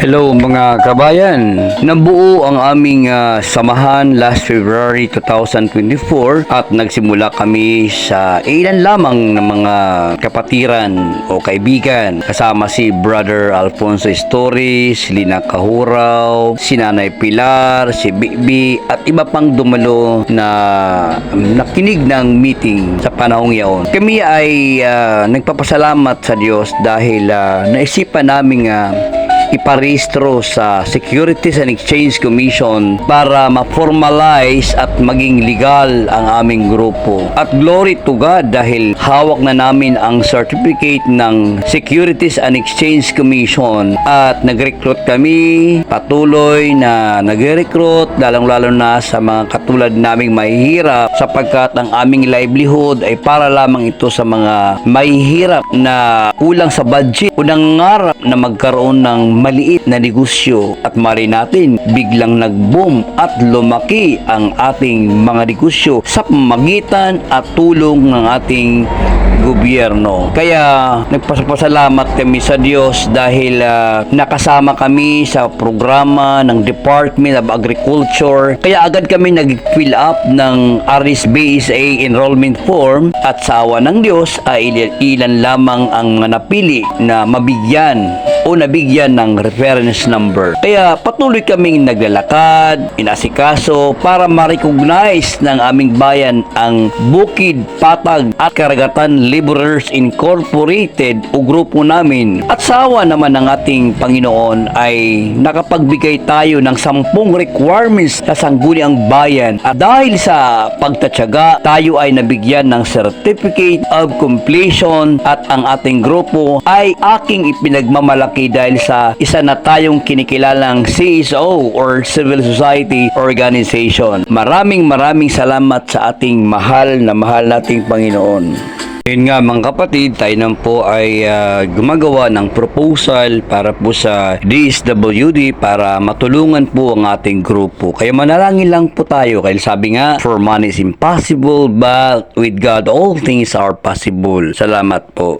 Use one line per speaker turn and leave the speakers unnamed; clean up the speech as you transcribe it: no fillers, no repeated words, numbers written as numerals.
Hello mga kabayan, nabuo ang aming samahan last February 2024 at nagsimula kami sa ilan lamang ng mga kapatiran o kaibigan kasama si Brother Alfonso Stories, Lina Kahuraw, si Nanay Pilar, si Bibi at iba pang dumalo na nakinig ng meeting sa panahong yaon. Kami ay nagpapasalamat sa Diyos dahil naisipan namin iparehistro sa Securities and Exchange Commission para ma-formalize at maging legal ang aming grupo. At glory to God dahil hawak na namin ang certificate ng Securities and Exchange Commission at nag-recruit kami, patuloy na nag-recruit lalong-lalo na sa mga katulad naming mahihirap sapagkat ang aming livelihood ay para lamang ito sa mga mahihirap na kulang sa budget o nangarap na magkaroon ng maliit na negosyo at mali natin biglang nag-boom at lumaki ang ating mga negosyo sa pamagitan at tulong ng ating gobyerno. Kaya nagpasalamat kami sa Diyos dahil nakasama kami sa programa ng Department of Agriculture. Kaya agad kami nag-fill up ng RSBSA enrollment form at sa awa ng Diyos ay ilan lamang ang napili na mabigyan o nabigyan ng reference number. Kaya patuloy kaming naglalakad, inasikaso para ma-recognize ng aming bayan ang Bukid, Patag at Karagatan Laborers Incorporated o grupo namin. At sa awa naman ng ating Panginoon ay nakapagbigay tayo ng 10 requirements na sangguniang bayan. At dahil sa pagtatyaga, tayo ay nabigyan ng Certificate of Completion at ang ating grupo ay aking ipinagmamalaki dahil sa isa na tayong kinikilalang CSO or Civil Society Organization. Maraming salamat sa ating mahal nating Panginoon. Yun nga mga kapatid, tayo naman po ay gumagawa ng proposal para po sa DSWD para matulungan po ang ating grupo. Kaya manalangin lang po tayo. Kaya sabi nga, for man is impossible, but with God all things are possible. Salamat po.